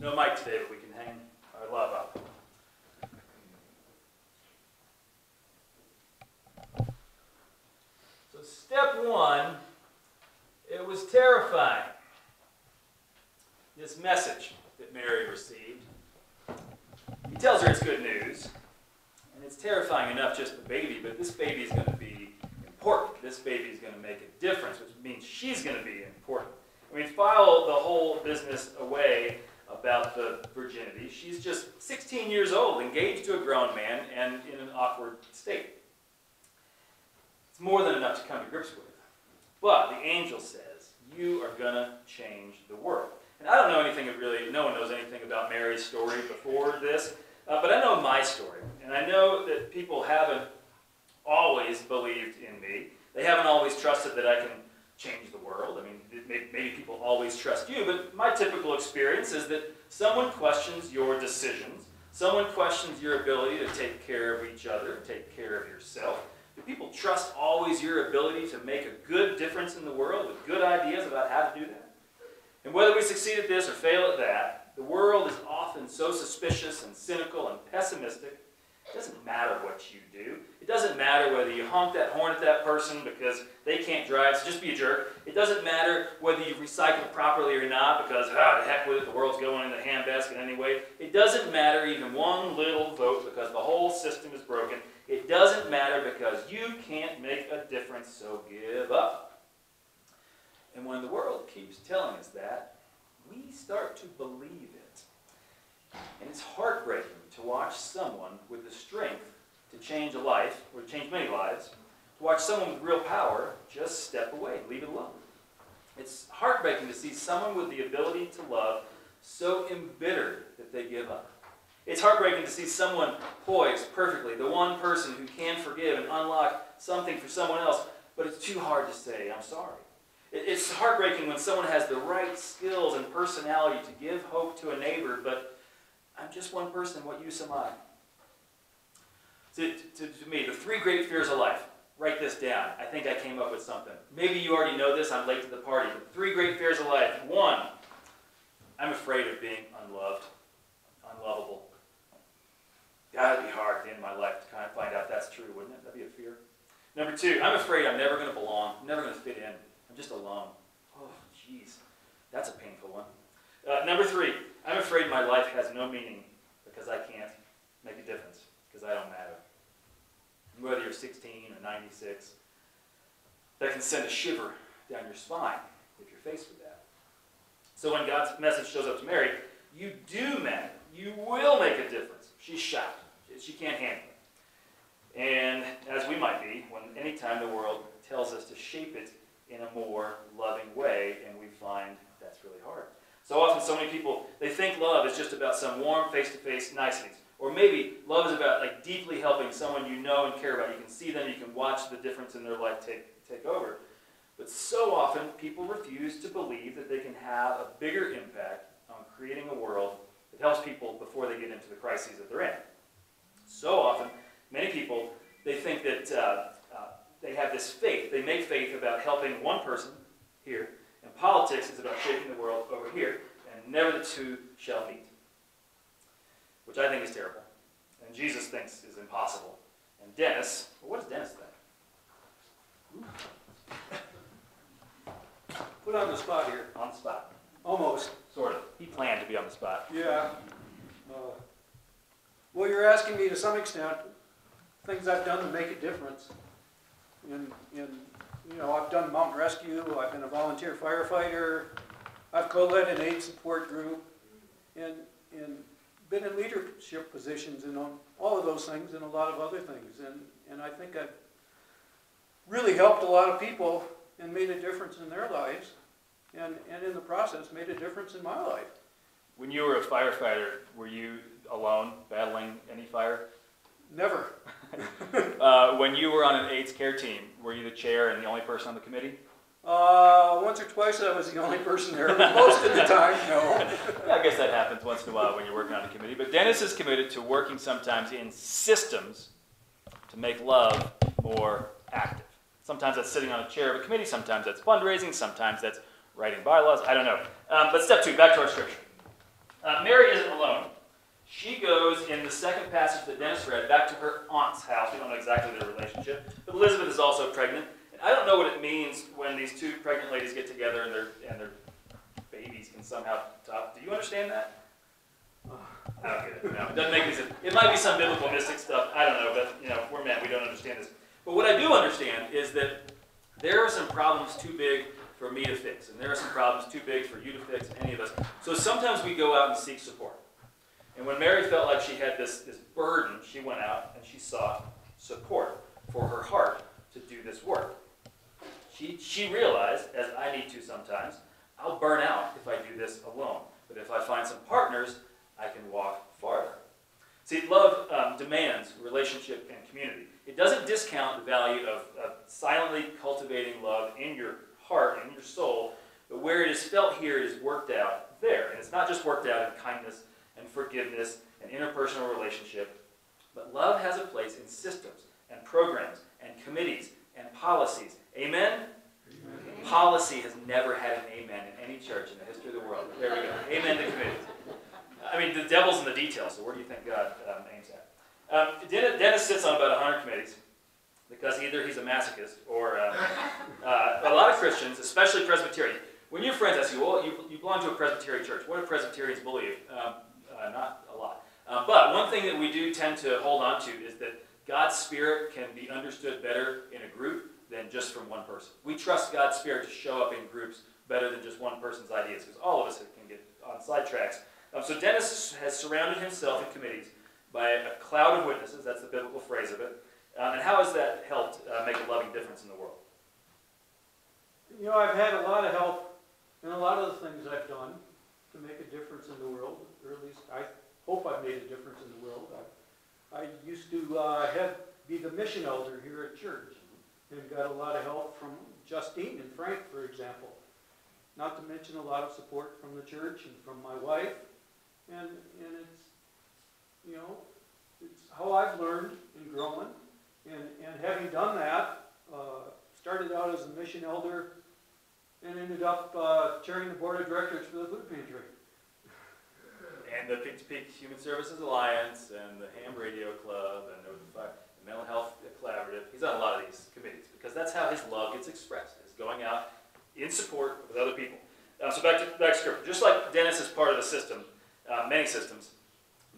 No mic today, but we can hang our love up. So step one, it was terrifying. This message that Mary received. He tells her it's good news. And it's terrifying enough, just the baby, but this baby is going to be important. This baby is going to make a difference, which means she's going to be important. I mean, file the whole business away about the virginity. She's just 16 years old, engaged to a grown man, and in an awkward state. It's more than enough to come to grips with. But the angel says, you are going to change the world. And I don't know anything really, no one knows anything about Mary's story before this, but I know my story. And I know that people haven't always believed in me. They haven't always trusted that I can change the world. I mean, maybe people always trust you, but my typical experience is that someone questions your decisions. Someone questions your ability to take care of each other, take care of yourself. Do people trust always your ability to make a good difference in the world with good ideas about how to do that? And whether we succeed at this or fail at that, the world is often so suspicious and cynical and pessimistic. It doesn't matter what you do. It doesn't matter whether you honk that horn at that person because they can't drive, so just be a jerk. It doesn't matter whether you recycle properly or not because, the heck with it, the world's going in the handbasket anyway. It doesn't matter even one little vote because the whole system is broken. It doesn't matter because you can't make a difference, so give up. And when the world keeps telling us that, we start to believe it. And it's heartbreaking to watch someone with the strength to change a life, or to change many lives, to watch someone with real power just step away, leave it alone. It's heartbreaking to see someone with the ability to love so embittered that they give up. It's heartbreaking to see someone poised perfectly, the one person who can forgive and unlock something for someone else, but it's too hard to say, I'm sorry. It's heartbreaking when someone has the right skills and personality to give hope to a neighbor, but I'm just one person, what use am I? To me, the three great fears of life. Write this down. I think I came up with something. Maybe you already know this, I'm late to the party. But three great fears of life. One, I'm afraid of being unloved, unlovable. That'd be hard at the end of my life to kind of find out that's true, wouldn't it? That'd be a fear. Number two, I'm afraid I'm never going to belong. I'm never going to fit in. I'm just alone. Oh, jeez. That's a painful one. Number three, I'm afraid my life has no meaning because I can't make a difference, because I don't matter. And whether you're 16 or 96, that can send a shiver down your spine if you're faced with that. So when God's message shows up to Mary, you do matter. You will make a difference. She's shocked. She can't handle it. And as we might be, when anytime the world tells us to shape it in a more loving way, and we find that's really hard. So often, so many people, they think love is just about some warm, face-to-face niceties. Or maybe love is about like deeply helping someone you know and care about. You can see them, you can watch the difference in their life take over. But so often, people refuse to believe that they can have a bigger impact on creating a world that helps people before they get into the crises that they're in. So often, many people, they think that they have this faith. They make faith about helping one person here, and politics is about shaping the world over here, and never the two shall meet. Which I think is terrible, and Jesus thinks is impossible. And Dennis, well, what does Dennis think? Put on the spot here. On the spot. Almost. Sort of. He planned to be on the spot. Yeah. Well, you're asking me to some extent things I've done to make a difference. I've done mountain rescue. I've been a volunteer firefighter. I've co-led an AIDS support group, and been in leadership positions and on all of those things and a lot of other things. And I think I've really helped a lot of people and made a difference in their lives, and in the process made a difference in my life. When you were a firefighter, were you alone battling any fire? Never. When you were on an AIDS care team, were you the chair and the only person on the committee? Once or twice I was the only person there, but most of the time, no. Yeah, I guess that happens once in a while when you're working on a committee. But Dennis is committed to working sometimes in systems to make love more active. Sometimes that's sitting on a chair of a committee, sometimes that's fundraising, sometimes that's writing bylaws, I don't know. But step two, back to our scripture. Mary isn't alone. She goes in the second passage that Dennis read back to her aunt's house. We don't know exactly their relationship, but Elizabeth is also pregnant. And I don't know what it means when these two pregnant ladies get together and their babies can somehow talk. Do you understand that? I don't get it. No, it doesn't make any sense. It might be some biblical mystic stuff. I don't know, but we're men. We don't understand this. But what I do understand is that there are some problems too big for me to fix, and there are some problems too big for you to fix, any of us. So sometimes we go out and seek support. And when Mary felt like she had this burden, she went out and she sought support for her heart to do this work. She realized, as I need to sometimes, I'll burn out if I do this alone. But if I find some partners, I can walk farther. See, love demands relationship and community. It doesn't discount the value of silently cultivating love in your heart and in your soul, but where it is felt here, it is worked out there. And it's not just worked out in kindness and forgiveness and interpersonal relationship, but love has a place in systems and programs and committees and policies. Amen? Amen. Policy has never had an amen in any church in the history of the world. There we go. Amen to committees. I mean, the devil's in the details, so where do you think God aims at? Dennis sits on about 100 committees because either he's a masochist or a lot of Christians, especially Presbyterian. When your friends ask you, well, you belong to a Presbyterian church, what do Presbyterians believe? Not a lot. But one thing that we do tend to hold on to is that God's Spirit can be understood better in a group than just from one person. We trust God's Spirit to show up in groups better than just one person's ideas, because all of us can get on sidetracks. So Dennis has surrounded himself in committees by a cloud of witnesses. That's the biblical phrase of it. And how has that helped make a loving difference in the world? I've had a lot of help in a lot of the things I've done to make a difference in the world, or at least I hope I've made a difference in the world. I used to be the mission elder here at church, and got a lot of help from Justine and Frank, for example. Not to mention a lot of support from the church and from my wife. And it's how I've learned and grown. And having done that, started out as a mission elder and ended up chairing the board of directors for the food pantry. And the Peak to Peak Human Services Alliance and the Ham Radio Club and the Mental Health Collaborative. He's on a lot of these committees because that's how his love gets expressed, is going out in support with other people. So back to scripture. Just like Dennis is part of the system, many systems,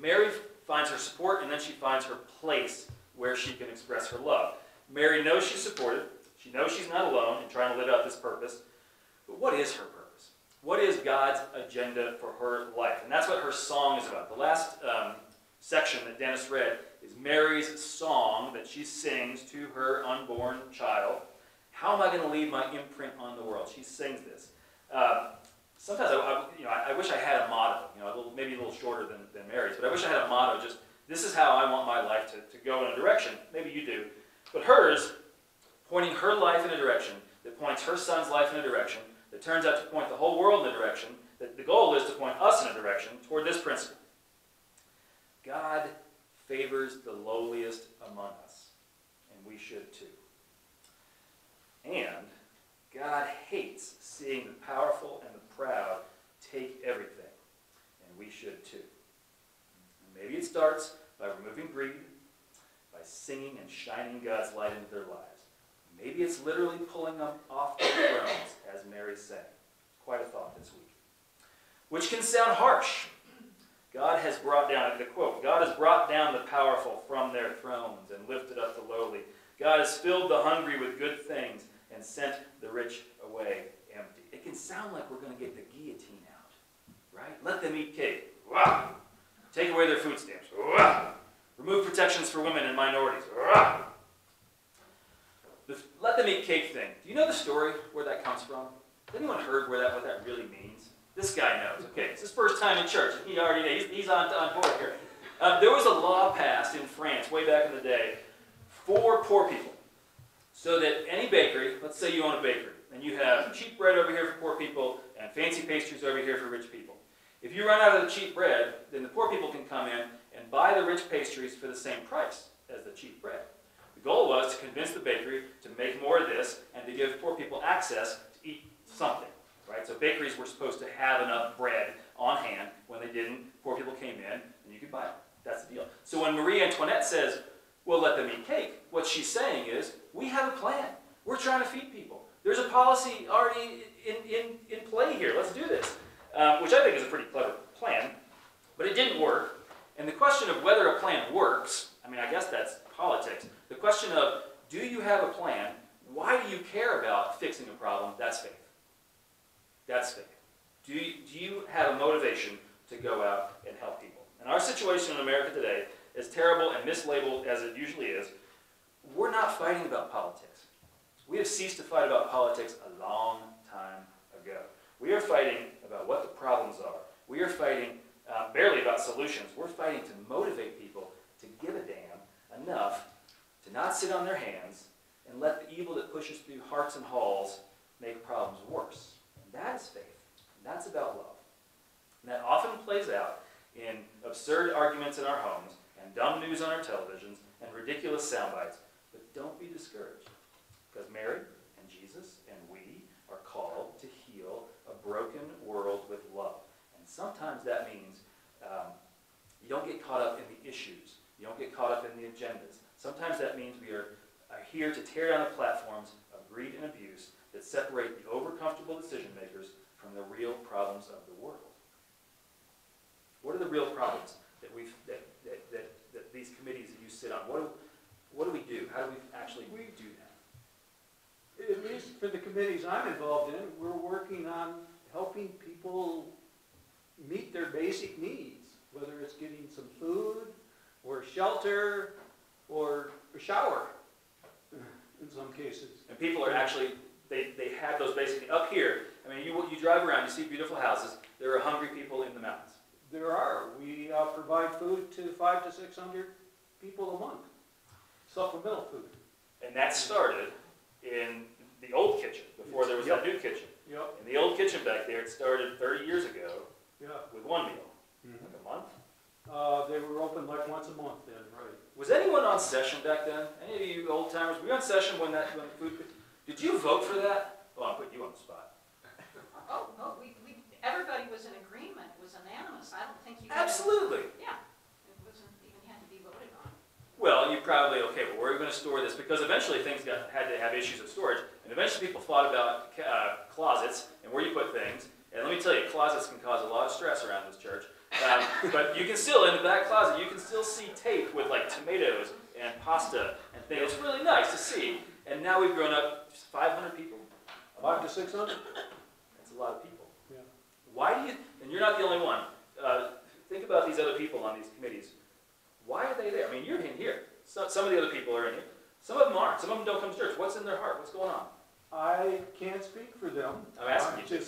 Mary finds her support and then she finds her place where she can express her love. Mary knows she's supported. She knows she's not alone in trying to live out this purpose. But what is her purpose? What is God's agenda for her life? And that's what her song is about. The last section that Dennis read is Mary's song that she sings to her unborn child. How am I going to leave my imprint on the world? She sings this. Sometimes I wish I had a motto, maybe a little shorter than Mary's, but I wish I had a motto, just this is how I want my life to go in a direction. Maybe you do. But hers, pointing her life in a direction that points her son's life in a direction that turns out to point the whole world in a direction, that the goal is to point us in a direction toward this principle. God favors the lowliest among us, and we should too. And God hates seeing the powerful and the proud take everything, and we should too. And maybe it starts by removing greed, by singing and shining God's light into their lives. Maybe it's literally pulling them off their thrones, as Mary said. Quite a thought this week. Which can sound harsh. God has brought down, the quote, God has brought down the powerful from their thrones and lifted up the lowly. God has filled the hungry with good things and sent the rich away empty. It can sound like we're going to get the guillotine out, right? Let them eat cake. Rah! Take away their food stamps. Rah! Remove protections for women and minorities. Rah! The let them eat cake thing. Do you know the story where that comes from? Has anyone heard what that really means? This guy knows. Okay, it's his first time in church, and he's on board here. There was a law passed in France way back in the day for poor people, so that any bakery, let's say you own a bakery, and you have cheap bread over here for poor people and fancy pastries over here for rich people. If you run out of the cheap bread, then the poor people can come in and buy the rich pastries for the same price as the cheap bread. The goal was to convince the bakery to make more of this and to give poor people access to eat something, right? So bakeries were supposed to have enough bread on hand when they they didn't, poor people came in, and you could buy them. That's the deal. So when Marie Antoinette says, we'll let them eat cake, what she's saying is, we have a plan. We're trying to feed people. There's a policy already in play here. Let's do this. Which I think is a pretty clever plan, but it didn't work. And the question of whether a plan works, I mean, I guess that's politics. The question of, do you have a plan? Why do you care about fixing a problem? That's faith. That's faith. Do you have a motivation to go out and help people? And our situation in America today, as terrible and mislabeled as it usually is, we're not fighting about politics. We have ceased to fight about politics a long time ago. We are fighting about what the problems are. We are fighting barely about solutions. We're fighting to motivate people to give a damn enough to not sit on their hands and let the evil that pushes through hearts and halls make problems worse. And that is faith. And that's about love. And that often plays out in absurd arguments in our homes and dumb news on our televisions and ridiculous sound bites. But don't be discouraged, because Mary and Jesus and we are called to heal a broken world with love. And sometimes that means you don't get caught up in the issues. You don't get caught up in the agendas. Sometimes that means we are here to tear down the platforms of greed and abuse that separate the overcomfortable decision makers from the real problems of the world. What are the real problems that these committees that you sit on? What do we do? How do we actually do that? At least for the committees I'm involved in, we're working on helping people meet their basic needs, whether it's getting some food or shelter or a shower in some cases. And people are actually, they have those basic, up here, I mean, you drive around, you see beautiful houses, there are hungry people in the mountains. There are. We provide food to 500 to 600 people a month, supplemental food. And that started in the old kitchen, before there was that new kitchen. Yep. In the old kitchen back there, it started 30 years ago with one meal. Mm-hmm. Like a month? They were open like once a month then, right. Was anyone on session back then? Any of you old timers? Were you on session when the food? Did you vote for that? Oh, I'm putting you on the spot. Oh, no, everybody was in agreement. It was unanimous. I don't think you Absolutely. Yeah. It wasn't even had to be voted on. Well, you probably, okay, well, where are we going to store this? Because eventually things had to have issues of storage, and eventually people thought about closets and where you put things. And let me tell you, closets can cause a lot of stress around this church. But you can still, in the back closet, you can still see tape with like tomatoes and pasta and things. It's really nice to see. And now we've grown up, 500 people. 500 to 600? That's a lot of people. Yeah. Why do you, and you're not the only one, think about these other people on these committees. Why are they there? I mean, you're in here. Some of the other people are in here. Some of them aren't. Some of them don't come to church. What's in their heart? What's going on? I can't speak for them. I'm asking you.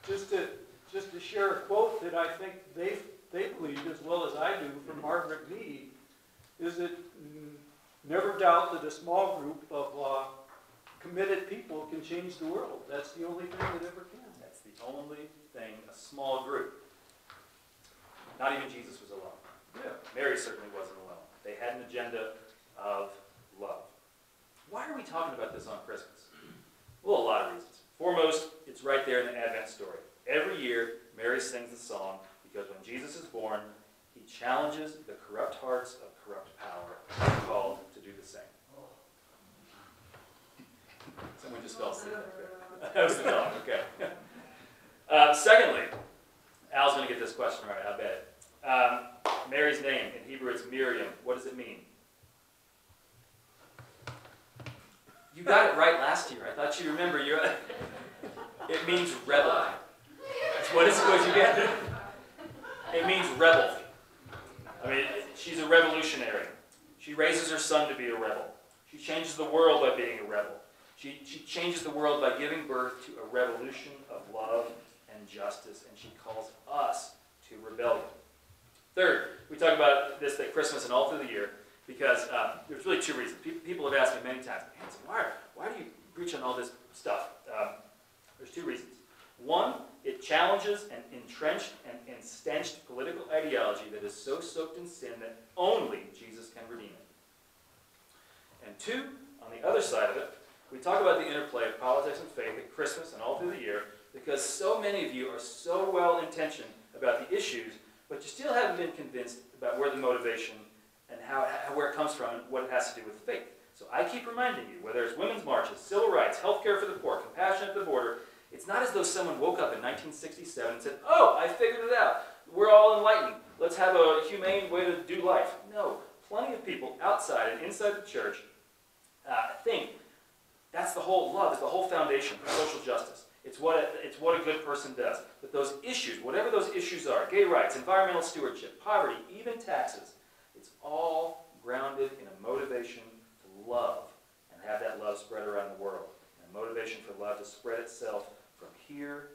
Just to share a quote that I think they believe as well as I do from Margaret Mead, is that never doubt that a small group of committed people can change the world. That's the only thing that ever can. That's the only thing, a small group. Not even Jesus was alone. Yeah. Mary certainly wasn't alone. They had an agenda of love. Why are we talking about this on Christmas? Well, a lot of reasons. Foremost, it's right there in the Advent story. Every year, Mary sings the song because when Jesus is born, he challenges the corrupt hearts of corrupt power and are called to do the same. Someone just fell asleep back there. That was the dog, okay. Secondly, Al's going to get this question right, I bet. Mary's name, in Hebrew it's Miriam. What does it mean? You got it right last year. I thought you remember. It means rebel. That's what you get. It means rebel. I mean, she's a revolutionary. She raises her son to be a rebel. She changes the world by being a rebel. She changes the world by giving birth to a revolution of love and justice, and she calls us to rebellion. Third, we talk about this at Christmas and all through the year because there's really two reasons. People have asked me many times, Hansen, why do you preach on all this stuff? There's two reasons. One, it challenges an entrenched and ensthenced political ideology that is so soaked in sin that only Jesus can redeem it. And two, on the other side of it, we talk about the interplay of politics and faith at Christmas and all through the year because so many of you are so well-intentioned about the issues, but you still haven't been convinced about where the motivation and where it comes from and what it has to do with faith. So I keep reminding you, whether it's women's marches, civil rights, health care for the poor, compassion at the border, it's not as though someone woke up in 1967 and said, oh, I figured it out. We're all enlightened. Let's have a humane way to do life. No, plenty of people outside and inside the church think that's the whole love, is the whole foundation of social justice. It's what a good person does. But those issues, whatever those issues are, gay rights, environmental stewardship, poverty, even taxes, it's all grounded in a motivation to love and have that love spread around the world. And a motivation for love to spread itself from here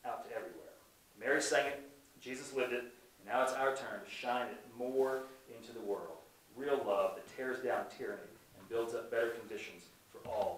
out to everywhere. Mary sang it, Jesus lived it, and now it's our turn to shine it more into the world. Real love that tears down tyranny and builds up better conditions for all.